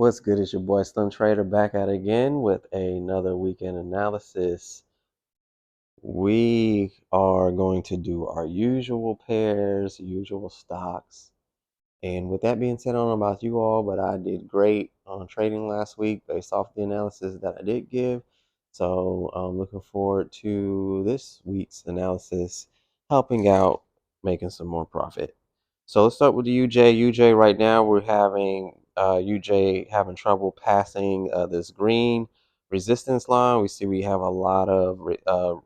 What's good? It's your boy Slim Trader back at it again with another weekend analysis. We are going to do our usual pairs, usual stocks. And with that being said, I don't know about you all, but I did great on trading last week based off the analysis that I did give. So I'm looking forward to this week's analysis, helping out, making some more profit. So let's start with the UJ. UJ right now we're having UJ having trouble passing this green resistance line. We see we have a lot of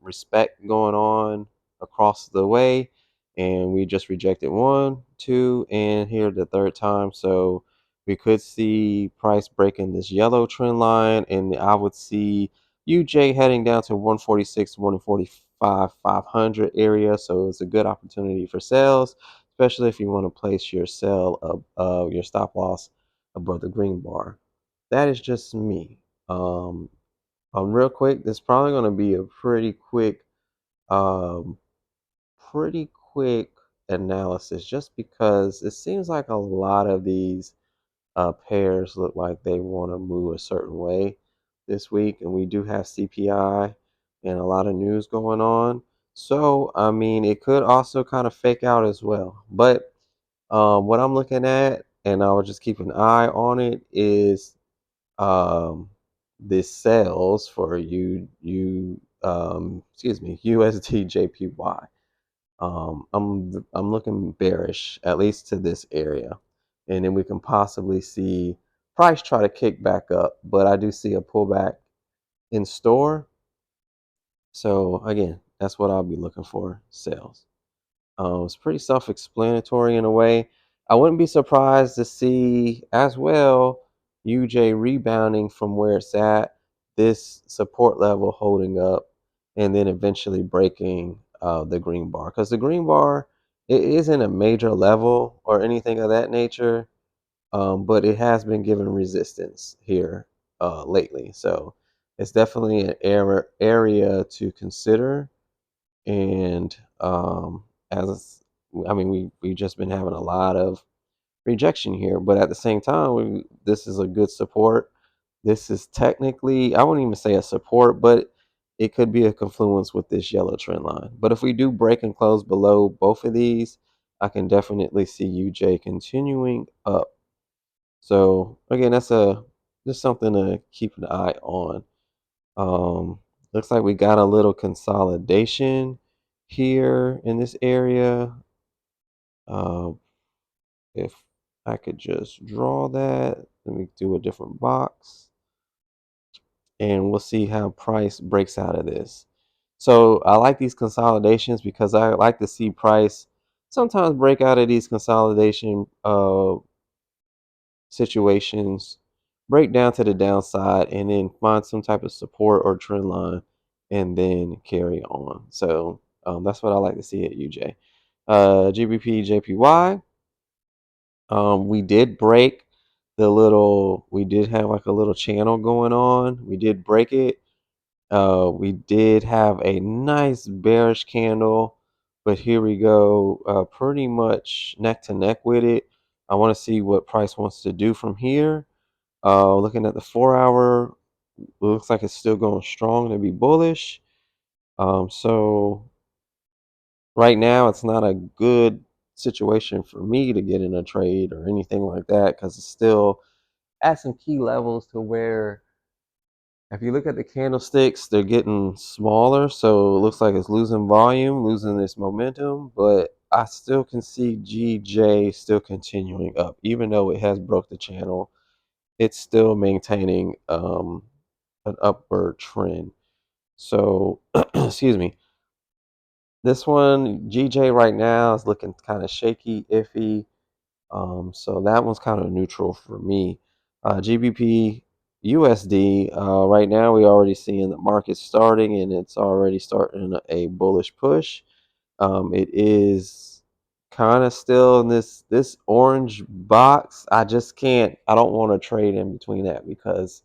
respect going on across the way, and we just rejected one, two, and here the third time. So we could see price breaking this yellow trend line, and I would see UJ heading down to 146, 145, 500 area. So it's a good opportunity for sales, especially if you want to place your sell of your stop loss above the green bar. That is just me. Real quick, this is probably going to be a um, pretty quick analysis, just because it seems like a lot of these pairs look like they want to move a certain way this week, and we do have CPI and a lot of news going on. So, I mean, it could also kind of fake out as well. But what I'm looking at, and I will just keep an eye on it, is um, the sales for USD JPY. I'm looking bearish, at least to this area, and then we can possibly see price try to kick back up, but I do see a pullback in store. So again, that's what I'll be looking for, sales. It's pretty self-explanatory in a way. I wouldn't be surprised to see as well UJ rebounding from where it's at, this support level holding up, and then eventually breaking the green bar. Because the green bar, it isn't a major level or anything of that nature, but it has been given resistance here lately. So it's definitely an area to consider, and as I mean, we've just been having a lot of rejection here, but at the same time, this is a good support. This is technically, I wouldn't even say a support, but it could be a confluence with this yellow trend line. But if we do break and close below both of these, I can definitely see UJ continuing up. So again, that's just something to keep an eye on. Um, Looks like we got a little consolidation here in this area. Uh, if I could just draw that, let me do a different box, and we'll see how price breaks out of this. So I like these consolidations because I like to see price sometimes break out of these consolidation situations, break down to the downside, and then find some type of support or trend line, and then carry on. So that's what I like to see at UJ. GBP JPY. We did break we did have like a little channel going on. We did break it. We did have a nice bearish candle, but here we go, pretty much neck to neck with it. I want to see what price wants to do from here. Looking at the 4 hour, it looks like it's still going strong to be bullish. So right now, it's not a good situation for me to get in a trade or anything like that, because it's still at some key levels to where if you look at the candlesticks, they're getting smaller. So it looks like it's losing volume, losing its momentum, but I still can see GJ still continuing up, even though it has broke the channel. It's still maintaining an upward trend. So, excuse me. This one, GJ right now is looking kind of shaky, iffy. So that one's kind of neutral for me. GBP USD, right now we already seeing the market starting, and it's already starting a bullish push. It is kind of still in this orange box. I just can't. I don't want to trade in between that because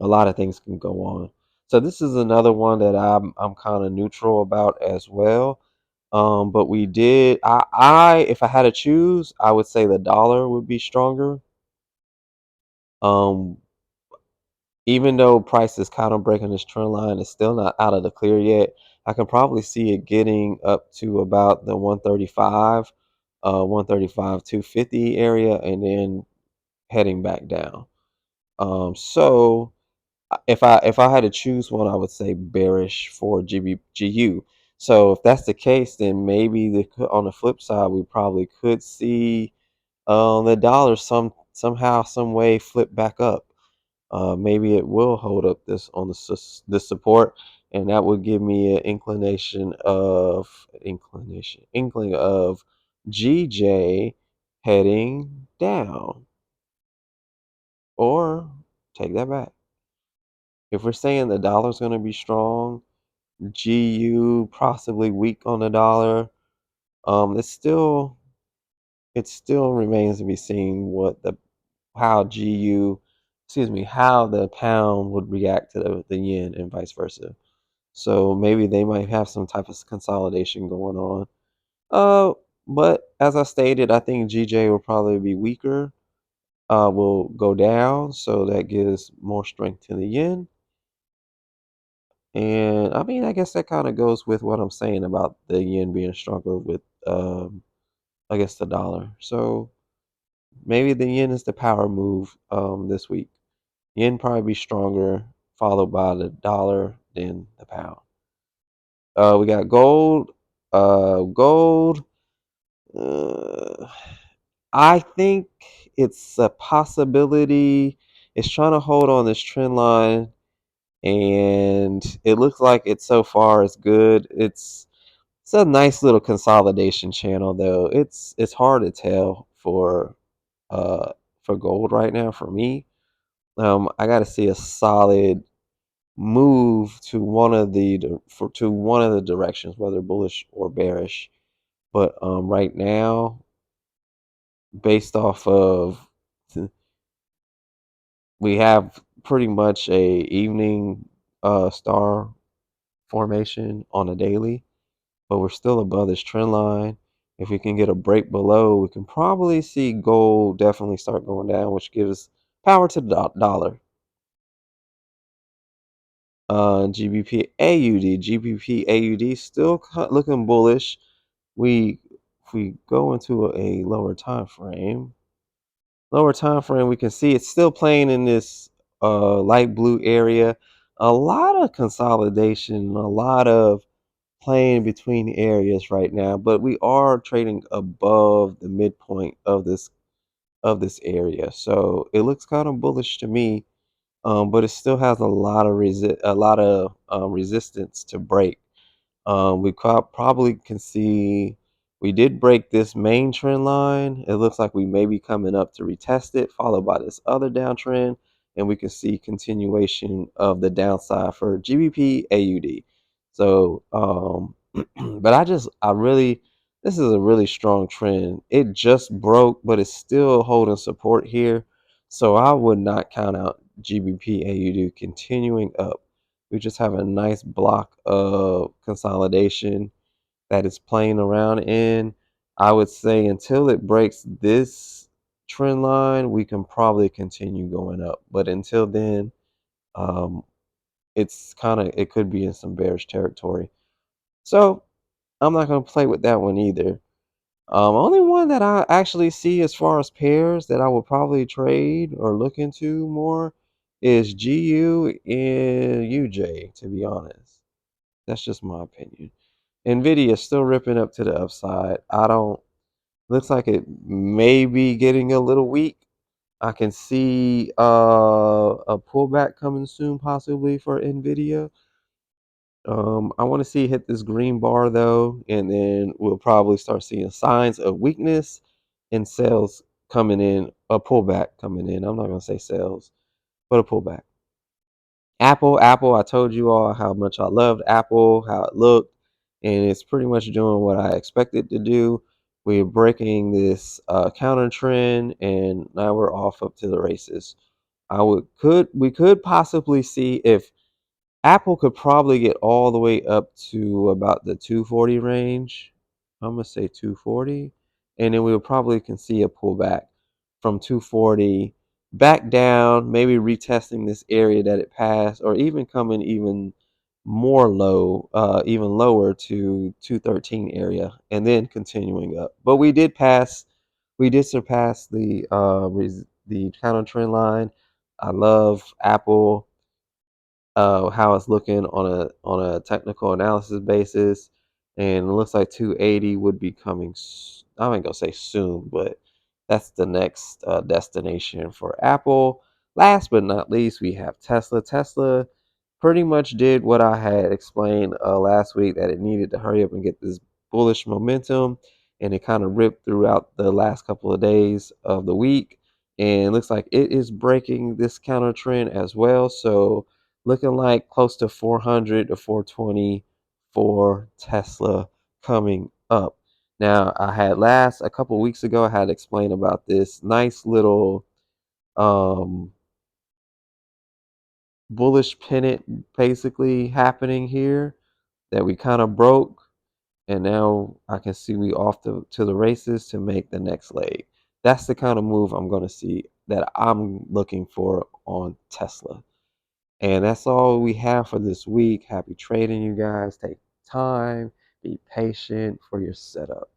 a lot of things can go on. So this is another one that I'm kind of neutral about as well. But we did. I if I had to choose, I would say the dollar would be stronger. Um, Even though price is kind of breaking this trend line, it's still not out of the clear yet. I can probably see it getting up to about the 135, 250 area, and then heading back down. So if I had to choose one, I would say bearish for GU. So if that's the case, then maybe on the flip side, we probably could see the dollar somehow, some way flip back up. Maybe it will hold up this support, and that would give me an inkling of GJ heading down. Or take that back. If we're saying the dollar's going to be strong, GU possibly weak on the dollar, it's still it still remains to be seen how GU, excuse me, how the pound would react to the yen and vice versa. So maybe they might have some type of consolidation going on. But as I stated, I think GJ will probably be weaker. Will go down, so that gives more strength to the yen. And I mean, I guess that kind of goes with what I'm saying about the yen being stronger with, I guess, the dollar. So maybe the yen is the power move this week. Yen probably be stronger, followed by the dollar, then the pound. We got gold. Gold. Uh, I think it's a possibility. It's trying to hold on this trend line, and it looks like it so far is good. It's a nice little consolidation channel, though. It's hard to tell uh for gold right now for me. I got to see a solid move to one of the directions, whether bullish or bearish. But right now, based off of we have pretty much a evening star formation on a daily, but we're still above this trend line. If we can get a break below, we can probably see gold definitely start going down, which gives power to the dollar. GBP AUD, GBP AUD still looking bullish. If we go into a lower time frame, we can see it's still playing in this light blue area. A lot of consolidation, a lot of playing between areas right now, but we are trading above the midpoint of this area, so it looks kind of bullish to me. But it still has a lot of resistance to break. We probably can see we did break this main trend line. It looks like we may be coming up to retest it, followed by this other downtrend, and we can see continuation of the downside for GBP AUD. So, but this is a really strong trend. It just broke, but it's still holding support here. So I would not count out GBP AUD continuing up. We just have a nice block of consolidation that is playing around in. I would say until it breaks this trend line, we can probably continue going up. But until then, um, it could be in some bearish territory. So I'm not going to play with that one either. Only one that I actually see as far as pairs that I would probably trade or look into more is GU and UJ, to be honest. That's just my opinion. Nvidia is still ripping up to the upside. I don't Looks like it may be getting a little weak. I can see a pullback coming soon, possibly for Nvidia. I want to see it hit this green bar though, and then we'll probably start seeing signs of weakness and sales coming in, a pullback coming in. I'm not gonna say sales, but a pullback. Apple, I told you all how much I loved Apple, how it looked, and it's pretty much doing what I expected to do. We're breaking this counter trend, and now we're off up to the races. We could possibly see if Apple could probably get all the way up to about the 240 range. I'm gonna say 240, and then we probably can see a pullback from 240 back down, maybe retesting this area that it passed, or even coming even more low, even lower to 213 area, and then continuing up. But we did surpass the counter trend line. I love Apple, how it's looking on a technical analysis basis, and it looks like 280 would be coming. I ain't gonna say soon, but that's the next destination for Apple. Last but not least, we have Tesla. Tesla pretty much did what I had explained last week, that it needed to hurry up and get this bullish momentum, and it kind of ripped throughout the last couple of days of the week, and it looks like it is breaking this counter trend as well. So looking like close to 400 to 420 for Tesla coming up. Now, I had a couple weeks ago, I had explained about this nice little um, bullish pennant basically happening here that we kind of broke, and now I can see we off to the races to make the next leg. That's the kind of move I'm going to see, that I'm looking for on Tesla. And that's all we have for this week. Happy trading, you guys. Take time, be patient for your setup.